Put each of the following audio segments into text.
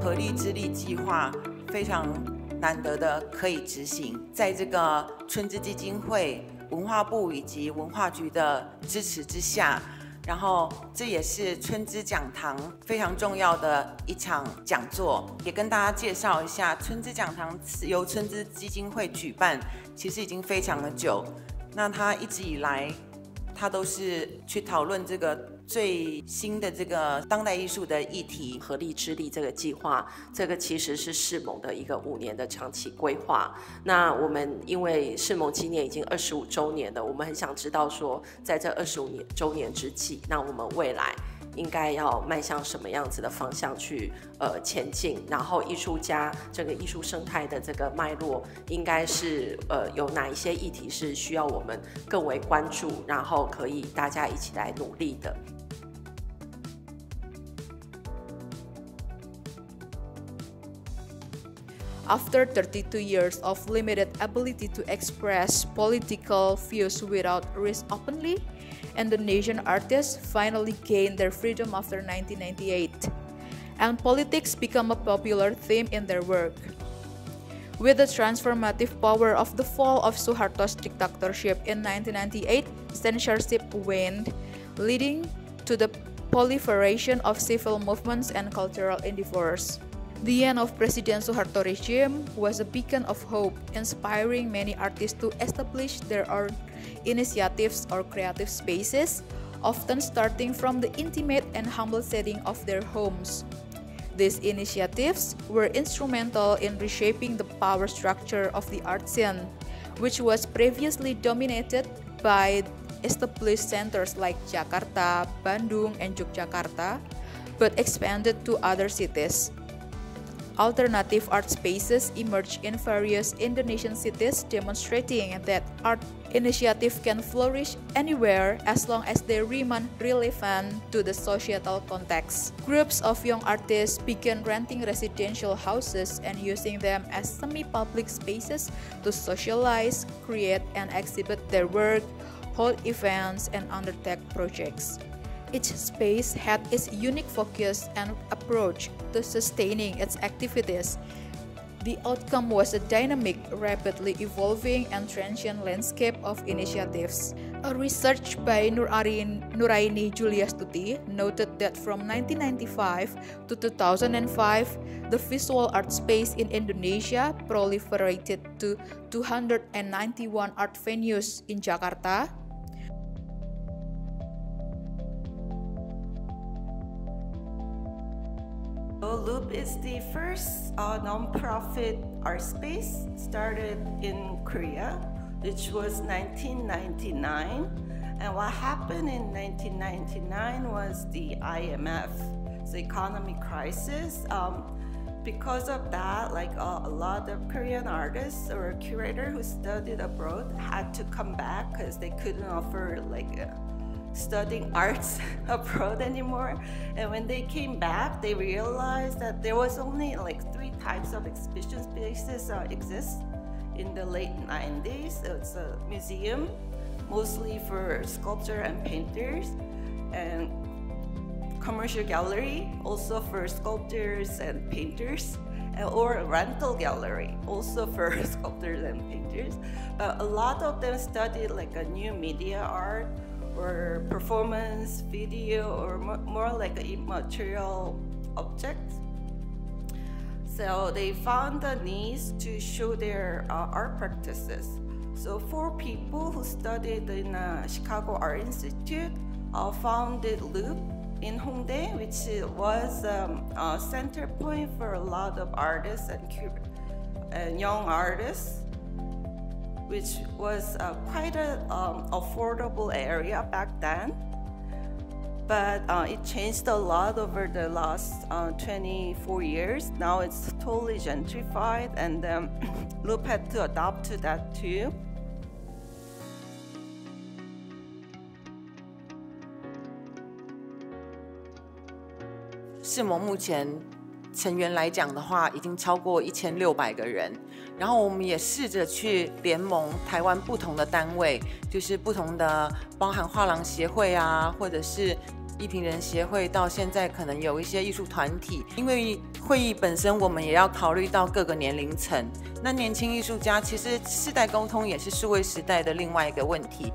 合力之力计划非常难得的可以执行，在这个春之基金会、文化部以及文化局的支持之下，然后这也是春之讲堂非常重要的一场讲座，也跟大家介绍一下，春之讲堂是由春之基金会举办，其实已经非常的久。那它一直以来，它都是去讨论这个最新的这个当代艺术的议题。合力之力这个计划，这个其实是世盟的一个5年的长期规划。那我们因为世盟今年已经25周年了，我们很想知道说，在这25周年之际，那我们未来应该要迈向什么样子的方向去前进？然后艺术家这个艺术生态的这个脉络，应该是有哪一些议题是需要我们更为关注，然后可以大家一起来努力的。After 32 years of limited ability to express political views without risk openly, Indonesian artists finally gained their freedom after 1998, and politics become a popular theme in their work. With the transformative power of the fall of Suharto's dictatorship in 1998, censorship waned, leading to the proliferation of civil movements and cultural endeavors. The end of President Suharto regime was a beacon of hope, inspiring many artists to establish their own initiatives or creative spaces, often starting from the intimate and humble setting of their homes. These initiatives were instrumental in reshaping the power structure of the art scene, which was previously dominated by established centers like Jakarta, Bandung, and Yogyakarta, but expanded to other cities. Alternative art spaces emerged in various Indonesian cities, demonstrating that art initiative can flourish anywhere as long as they remain relevant to the societal context. Groups of young artists began renting residential houses and using them as semi-public spaces to socialize, create, and exhibit their work, hold events, and undertake projects. Each space had its unique focus and approach to sustaining its activities. The outcome was a dynamic, rapidly evolving, and transient landscape of initiatives. A research by Nuraini Juliastuti noted that from 1995 to 2005, the visual art space in Indonesia proliferated to 291 art venues in Jakarta, Loop is the first non-profit art space started in Korea, which was 1999. And what happened in 1999 was the IMF, the economic crisis. Because of that, like a lot of Korean artists or curators who studied abroad had to come back because they couldn't offer studying arts abroad anymore. And when they came back, they realized that there was only like 3 types of exhibition spaces exist in the late 90s. It's a museum, mostly for sculpture and painters, and commercial gallery, also for sculptors and painters, or a rental gallery, also for sculptors and painters. But a lot of them studied like a new media art, or performance, video, or more like an immaterial object. So they found the needs to show their art practices. So 4 people who studied in Chicago Art Institute founded Loop in Hongdae, which was a center point for a lot of artists and young artists, which was quite an affordable area back then. But it changed a lot over the last 24 years. Now it's totally gentrified, and Loop had to adapt to that too.世盟目前成员来讲的话，已经超过1600个人。然后我们也试着去联盟台湾不同的单位，就是不同的，包含画廊协会啊，或者是艺评人协会到现在可能有一些艺术团体，因为会议本身我们也要考虑到各个年龄层。那年轻艺术家其实世代沟通也是数位时代的另外一个问题。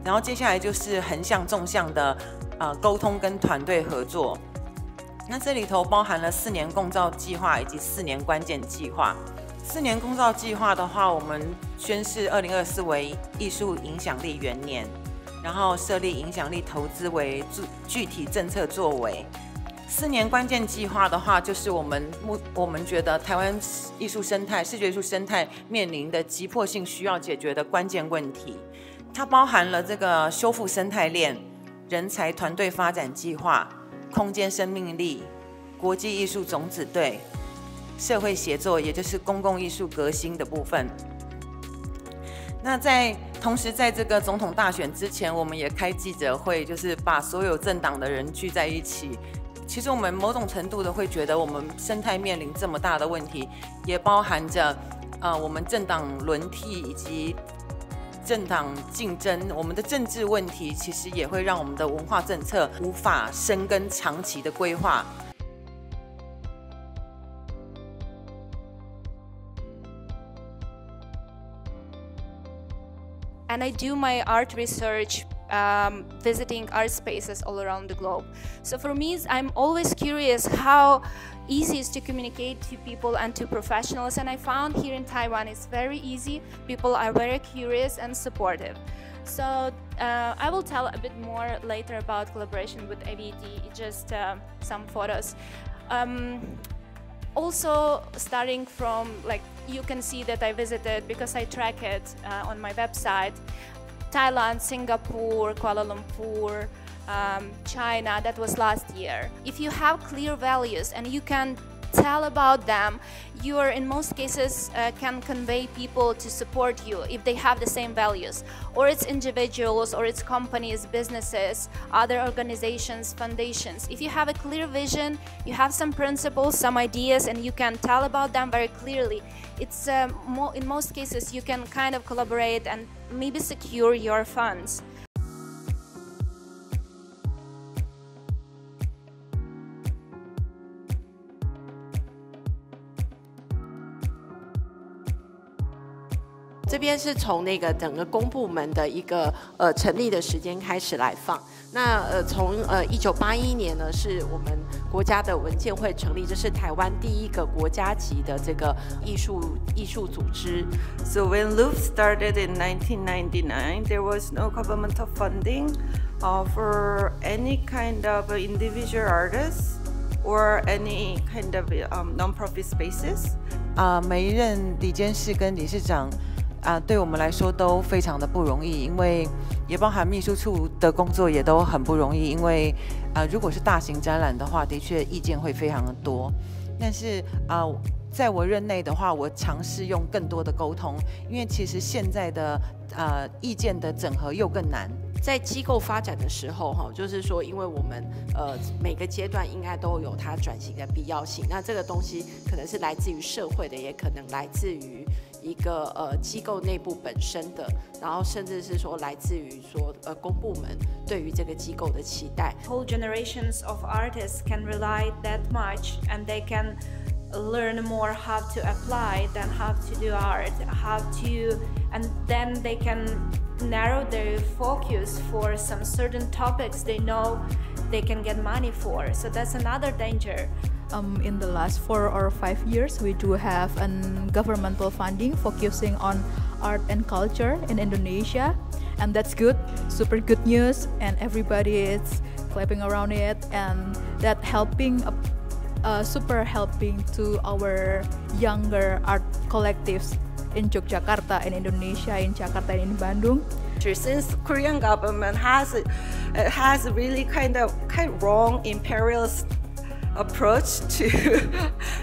然后接下来就是横向纵向的沟通跟团队合作。那这里头包含了4年共造计划以及4年关键计划。4年共造计划的话，我们宣示2024为艺术影响力元年。然后设立影响力投资为具体政策作为。4年关键计划的话，就是我们觉得台湾艺术生态、视觉艺术生态面临的急迫性需要解决的关键问题。它包含了这个修复生态链、人才团队发展计划、空间生命力、国际艺术种子队、社会协作，也就是公共艺术革新的部分。那同时在这个总统大选之前，我们也开记者会，就是把所有政党的人聚在一起。其实我们某种程度的会觉得，我们生态面临这么大的问题，也包含着我们政党轮替以及政党竞争，我们的政治问题，其实也会让我们的文化政策无法深耕长期的规划。And I do my art research visiting art spaces all around the globe. So for me, I'm always curious how easy it is to communicate to people and to professionals. And I found here in Taiwan it's very easy. People are very curious and supportive. So I will tell a bit more later about collaboration with AVD, just some photos. Also, starting from, like, you can see that I visited, because I track it on my website, Thailand, Singapore, Kuala Lumpur, China. That was last year. If you have clear values and you can tell about them, you are in most cases can convey people to support you if they have the same values, or it's individuals, or it's companies, businesses, other organizations, foundations. If you have a clear vision, you have some principles, some ideas, and you can tell about them very clearly, it's in most cases you can kind of collaborate and maybe secure your funds.这边是从那个整个公部门的一个成立的时间开始来放。那从1981年呢，是我们国家的文建会成立，这是台湾第一个国家级的这个艺术组织。So when Loop started in 1999, there was no governmental funding for any kind of individual artists or any kind of non-profit spaces. 每一任理监事跟理事长。对我们来说都非常的不容易，因为也包含秘书处的工作也都很不容易，因为如果是大型展览的话，的确意见会非常的多。但是在我任内的话，我尝试用更多的沟通，因为其实现在的意见的整合又更难。在机构发展的时候，就是说，因为我们每个阶段应该都有它转型的必要性。那这个东西可能是来自于社会的，也可能来自于一个机构内部本身的，然后甚至是说来自于说公部门对于这个机构的期待。Whole generations of artists can rely that much, and they can learn more how to apply than how to do art, and then they can narrow their focus for some certain topics they know they can get money for. So that's another danger. In the last 4 or 5 years, we do have governmental funding focusing on art and culture in Indonesia, and that's good, super good news, and everybody is clapping around it, and that super helping to our younger art collectives in Yogyakarta, in Indonesia, in Jakarta, and in Bandung. Since Korean government has really kind of wrong imperialist approach to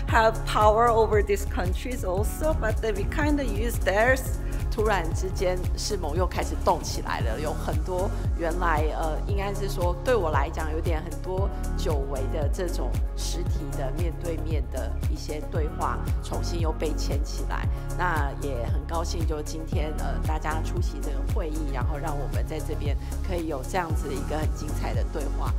have power over these countries also, but we kind of use theirs. 突然之间，世盟又开始动起来了，有很多原来应该是说对我来讲有点很多久违的这种实体的面对面的一些对话，重新又被牵起来。那也很高兴，就今天大家出席这个会议，然后让我们在这边可以有这样子一个很精彩的对话。